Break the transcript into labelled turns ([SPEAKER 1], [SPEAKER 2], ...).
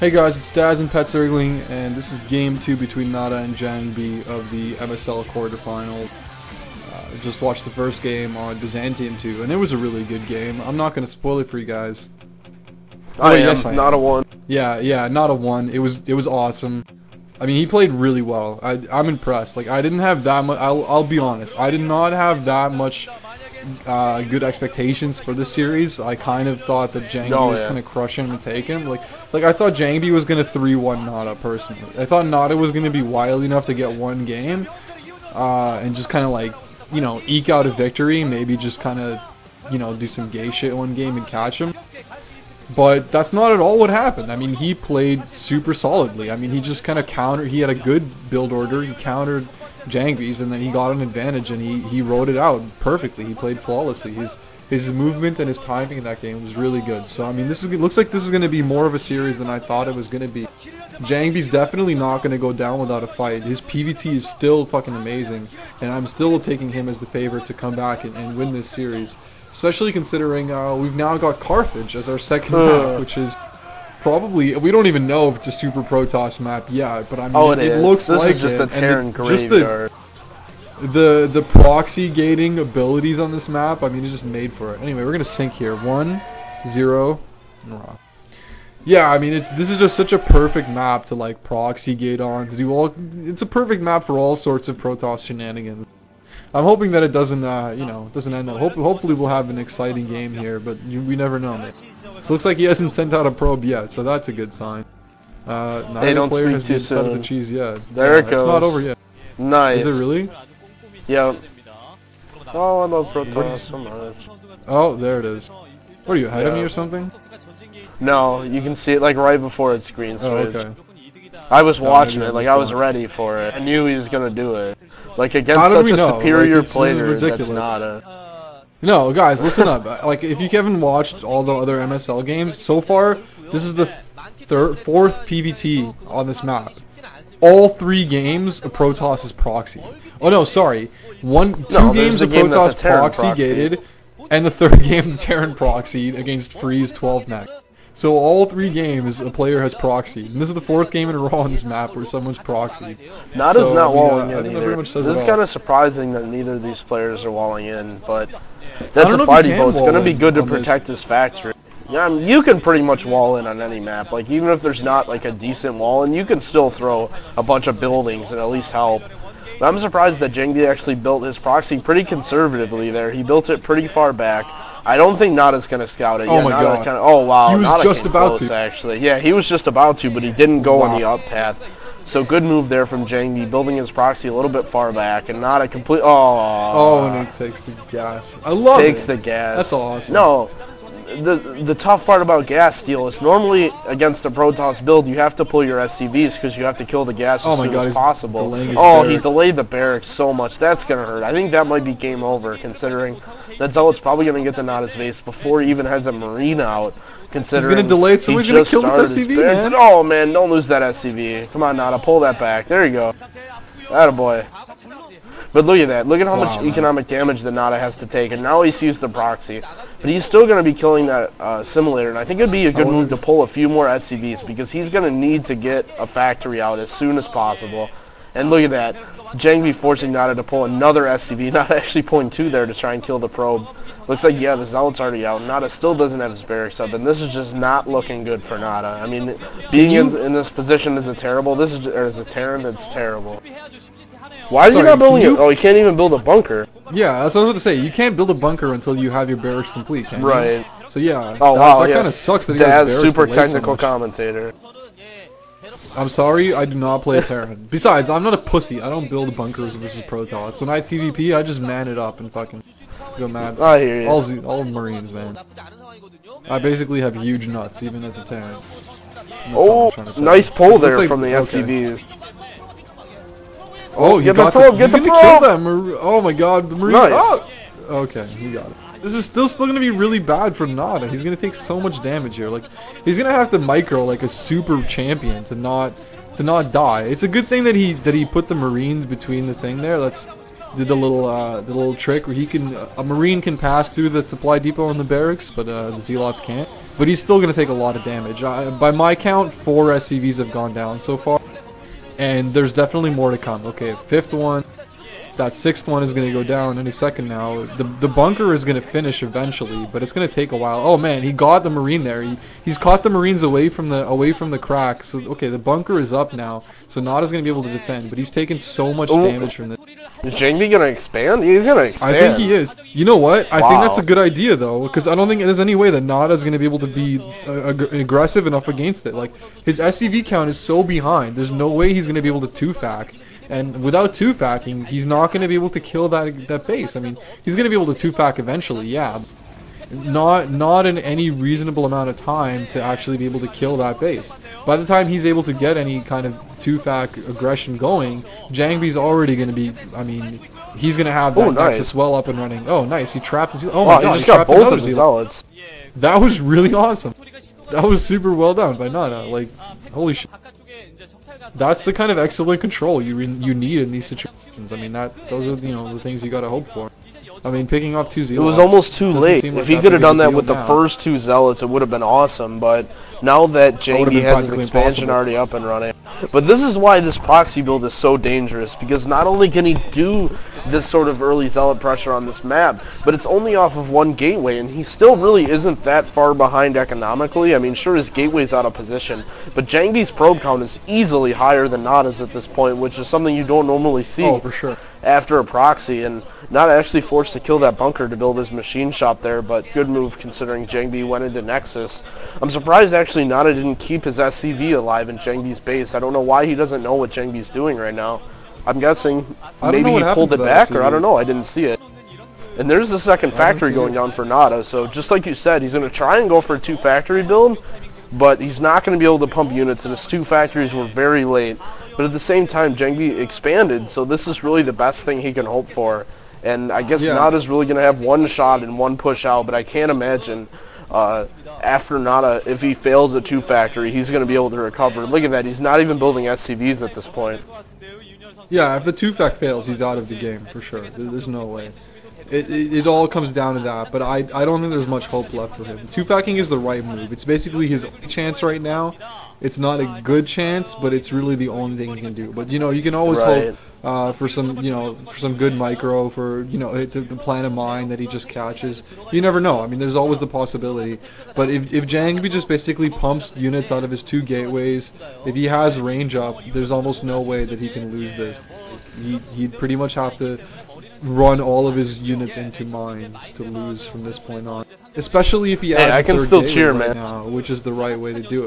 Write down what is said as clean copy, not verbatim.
[SPEAKER 1] Hey guys, it's Daz and PetZergling, and this is game 2 between NaDa and JangBi of the MSL quarterfinal. Just watched the first game on Byzantium 2, and it was a really good game. I'm not going to spoil it for you guys.
[SPEAKER 2] Yes, I am. Not a 1.
[SPEAKER 1] Yeah, not a 1. It was awesome. I mean, he played really well. I'm impressed. Like, I didn't have that much. I'll be honest. I did not have that much good expectations for this series. I kind of thought that JangBi was gonna crush him and take him. Like I thought JangBi was gonna 3-1 NaDa personally. I thought NaDa was gonna be wild enough to get one game, and just kind of like, you know, eke out a victory. Maybe just kind of, you know, do some gay shit one game and catch him. But that's not at all what happened. I mean, he played super solidly. I mean, he just kind of countered. He had a good build order. He countered JangBi's, and then he got an advantage, and he rode it out perfectly. He played flawlessly. His movement and his timing in that game was really good. So I mean, looks like this is going to be more of a series than I thought it was going to be. JangBi's definitely not going to go down without a fight. His PvT is still fucking amazing, and I'm still taking him as the favorite to come back and win this series. Especially considering we've now got Carthage as our second map, which is probably, we don't even know if it's a Super Protoss map yet, but I mean, it looks like it.
[SPEAKER 2] This is just a Terran graveyard.
[SPEAKER 1] The proxy gating abilities on this map, I mean, it's just made for it. Anyway, we're gonna sync here. 1, 0. Yeah, I mean, this is just such a perfect map to like proxy gate on, to do all. It's a perfect map for all sorts of Protoss shenanigans. I'm hoping that it doesn't, you know, doesn't end up. Hopefully we'll have an exciting game here, but we never know, man. So it looks like he hasn't sent out a probe yet, so that's a good sign. Neither player has decided to cheese yet.
[SPEAKER 2] There it goes.
[SPEAKER 1] It's not over yet.
[SPEAKER 2] Nice.
[SPEAKER 1] Is it really?
[SPEAKER 2] Yep. Oh, I love Protoss so much.
[SPEAKER 1] Oh, there it is. What are you, ahead of me or something?
[SPEAKER 2] No, you can see it like right before its screen switch.
[SPEAKER 1] Oh, okay.
[SPEAKER 2] I was watching it, like I was ready for it. I knew he was gonna do it. Like against such a superior player, that's NaDa.
[SPEAKER 1] No, guys, listen up. Like, if you haven't watched all the other MSL games so far, this is the fourth PvT on this map. All 3 games, a Protoss is proxy. Oh no, sorry. 2 games of Protoss proxy gated, and the 3rd game the Terran proxied against Freeze 12 mech. So all 3 games a player has proxied, and this is the 4th game in a row on this map where someone's proxied.
[SPEAKER 2] NaDa's not walling in either. This is kind of surprising that neither of these players are walling in, but that's a fighting vote. It's going to be good to protect his factory. Yeah, I mean, you can pretty much wall in on any map. Like, even if there's not like a decent wall in, you can still throw a bunch of buildings and at least help. But I'm surprised that JangBi actually built his proxy pretty conservatively there. He built it pretty far back. I don't think NaDa's going to scout it.
[SPEAKER 1] Oh my god.
[SPEAKER 2] Oh wow,
[SPEAKER 1] he was
[SPEAKER 2] NaDa
[SPEAKER 1] just about
[SPEAKER 2] to. Actually. Yeah, he was just about to, but he didn't go on the up path. So good move there from JangBi, building his proxy a little bit far back, and NaDa complete. Oh,
[SPEAKER 1] and he takes the gas. I love it.
[SPEAKER 2] Takes the gas.
[SPEAKER 1] That's awesome.
[SPEAKER 2] No. The tough part about gas steal is normally against a Protoss build you have to pull your SCVs because you have to kill the gas as soon as possible. He delayed the barracks so much. That's gonna hurt. I think that might be game over considering that Zealot's probably gonna get to NaDa's base before he even has a Marine out. Considering
[SPEAKER 1] he's gonna delay it, so he's gonna kill this SCV, man.
[SPEAKER 2] Oh man, don't lose that SCV. Come on, NaDa, pull that back. There you go. Attaboy. But look at that. Look at how much economic damage that NaDa has to take, and now he sees the proxy. But he's still going to be killing that simulator, and I think it would be a good move to pull a few more SCVs, because he's going to need to get a factory out as soon as possible. And look at that. JangBi forcing NaDa to pull another SCV, not actually pulling 2 there to try and kill the probe. Looks like, yeah, the Zealot's already out. NaDa still doesn't have his barracks up, and this is just not looking good for NaDa. I mean, being in this position is a terrible. As a Terran, it's terrible. Why is he not building it? Oh, he can't even build a bunker.
[SPEAKER 1] Yeah, that's what I was going to say. You can't build a bunker until you have your barracks complete, can you?
[SPEAKER 2] Right.
[SPEAKER 1] So yeah,
[SPEAKER 2] that
[SPEAKER 1] kind of sucks that he has barracks
[SPEAKER 2] super technical commentator.
[SPEAKER 1] I'm sorry, I do not play a Terran. Besides, I'm not a pussy. I don't build bunkers versus Protoss. When I TVP, I just man it up and fucking go mad.
[SPEAKER 2] I hear you.
[SPEAKER 1] All Marines, man. I basically have huge nuts, even as a Terran.
[SPEAKER 2] Oh, nice pull there from the SCVs.
[SPEAKER 1] Oh, he got the probe. He's gonna kill them. Oh my god, the Marine.
[SPEAKER 2] Nice.
[SPEAKER 1] Oh! Okay, he got it. This is still gonna be really bad for NaDa. He's gonna take so much damage here. Like, he's gonna have to micro like a super champion to not die. It's a good thing that he put the Marines between the thing there. did the little trick where he can a Marine can pass through the supply depot in the barracks, but the Zealots can't. But he's still gonna take a lot of damage. By my count, 4 SCVs have gone down so far, and there's definitely more to come. Okay, 5th one. That 6th one is going to go down any second now. The bunker is going to finish eventually, but it's going to take a while. Oh man, he got the Marine there. He's caught the Marines away from the crack. So okay, the bunker is up now. So NaDa's going to be able to defend, but he's taken so much damage from this.
[SPEAKER 2] Is JangBi going to expand? He's going to expand.
[SPEAKER 1] I think he is. You know what? I think that's a good idea though, because I don't think there's any way that NaDa's going to be able to be aggressive enough against it. Like his SCV count is so behind. There's no way he's going to be able to 2-fac. And without 2-facking, he's not going to be able to kill that base. I mean, he's going to be able to 2-fac eventually, yeah. Not in any reasonable amount of time to actually be able to kill that base. By the time he's able to get any kind of 2-fac aggression going, JangBi's already going to be, I mean, he's going to have that Nexus well up and running. Oh, nice. He trapped the Zealot. Oh my god,
[SPEAKER 2] he just got both of the Zealots.
[SPEAKER 1] That was really awesome. That was super well done by NaDa. Like, holy shit. That's the kind of excellent control you need in these situations. I mean, those are the things you gotta hope for. I mean, picking up 2 Zealots.
[SPEAKER 2] It was almost too late. If he could have done that with the first 2 Zealots, it would have been awesome. But now that JangBi has his expansion already up and running. But this is why this proxy build is so dangerous, because not only can he do this sort of early Zealot pressure on this map, but it's only off of 1 gateway, and he still really isn't that far behind economically. I mean, sure, his gateway's out of position, but JangBi's probe count is easily higher than NaDa's at this point, which is something you don't normally see.
[SPEAKER 1] Oh, for sure.
[SPEAKER 2] After a proxy, and NaDa actually forced to kill that bunker to build his machine shop there, but good move considering JangBi went into Nexus. I'm surprised actually NaDa didn't keep his SCV alive in JangBi's base. I don't know why he doesn't know what JangBi's doing right now. I'm guessing maybe he pulled it back, or I don't know, I didn't see it. And there's the second factory going on for NaDa, so just like you said, he's going to try and go for a 2-factory build, but he's not going to be able to pump units, and his 2 factories were very late. But at the same time, JangBi expanded, so this is really the best thing he can hope for. And I guess NaDa's really going to have 1 shot and 1 push out, but I can't imagine after NaDa, if he fails at 2-factory, he's going to be able to recover. Look at that, he's not even building SCVs at this point.
[SPEAKER 1] Yeah, if the 2-fac fails, he's out of the game, for sure. There's no way. It all comes down to that, but I don't think there's much hope left for him. 2-facking is the right move. It's basically his only chance right now. It's not a good chance, but it's really the only thing he can do. But you can always hope for some for some good micro, for to plan a mine that he just catches. You never know. I mean, there's always the possibility. But if JangBi just basically pumps units out of his 2 gateways, if he has range up, there's almost no way that he can lose this. He'd pretty much have to run all of his units into mines to lose from this point on. Especially if he adds
[SPEAKER 2] I can
[SPEAKER 1] a 3rd
[SPEAKER 2] still
[SPEAKER 1] gateway
[SPEAKER 2] cheer,
[SPEAKER 1] right
[SPEAKER 2] man.
[SPEAKER 1] now, which is the right way to do it.